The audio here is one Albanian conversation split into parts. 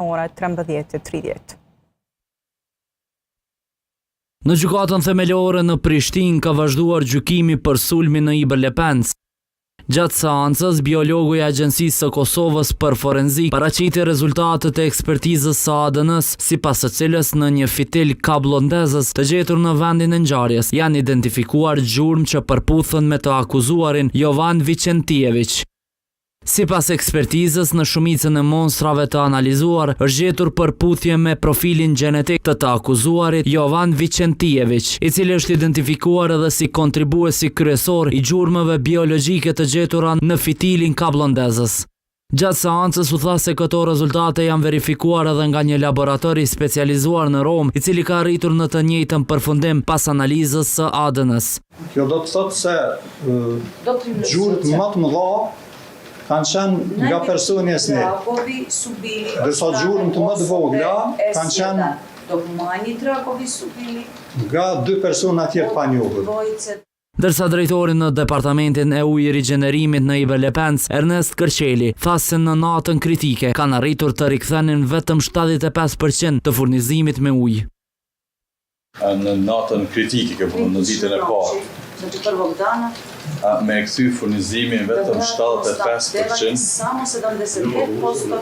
ora 13:30. Në gjykatën themelore në Prishtinë ka vazhduar gjykimi për sulmin në Iber Lepenc. Gjatë seancës, biologu i Agjencisë së Kosovës për Forenzik paraqiti rezultatet e ekspertizës së ADN-s, sipas së cilës në një fitil kablondezës të gjetur në vendin e ngjarjes janë identifikuar gjurmë që përputhen me të akuzuarin Jovan Vicentijević. Sipas ekspertizës, në shumicën e monstrave të analizuar, është gjetur përputhje me profilin gjenetik të akuzuarit Jovan Vicentijević, i cili është identifikuar edhe si kontribuesi kryesor i gjurmëve biologjike të gjetura në fitilin kablondezës. Gjatë seancës u tha se këto rezultate janë verifikuar edhe nga një laborator i specializuar në Rom, i cili ka arritur në të njëjtën përfundim pas analizës së ADN-s. Kjo do të thotë se gjurmë më të mëdha kanë qenë nga personi e snit. Dërsa gjurmë të më të vogla kanë qenë nga dy persona tjerë pa njohur. Dërsa drejtori në Departamentin e Ujë Rigjenerimit në Iber Lepenc, Ernest Kërqeli, tha se në natën kritike kanë arritur të rikthenin vetëm 75% të furnizimit me ujë. Në natën kritike, në ditën e parë, me këthy furnizimin vetëm 75%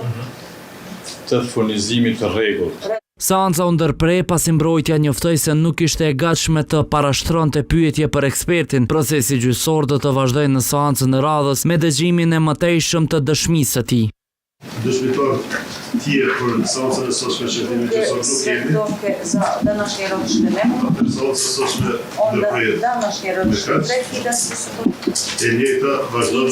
të furnizimit të rregullt. Seanca u ndërprej pasi mbrojtja njoftoi se nuk ishte e gatshme të parashtronte pyetje për ekspertin. Procesi gjyqësor do të vazhdojë në seancën e radhës me dëgjimin e mëtejshëm të dëshmisë së tij. Dëshmitar tjerë për seancën e sotshme që kemi gjyqësor nuk kemi. Seanca e sotshme e njëjta vazhdon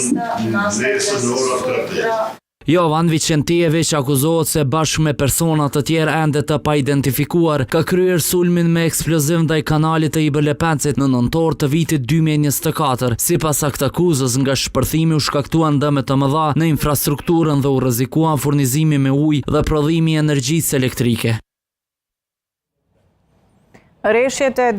nesër në ora 13. Jovan Vicentijević akuzohet se bashkë me persona të tjerë ende të paidentifikuar ka kryer sulmin me eksploziv ndaj kanalit të Iber Lepencit në nëntor të vitit 2024. Sipas aktakuzës, nga shpërthimi u shkaktuan dëme të mëdha në infrastrukturën dhe u rrezikuan furnizimi me ujë dhe prodhimi i energjisë elektrike. Rreshjet e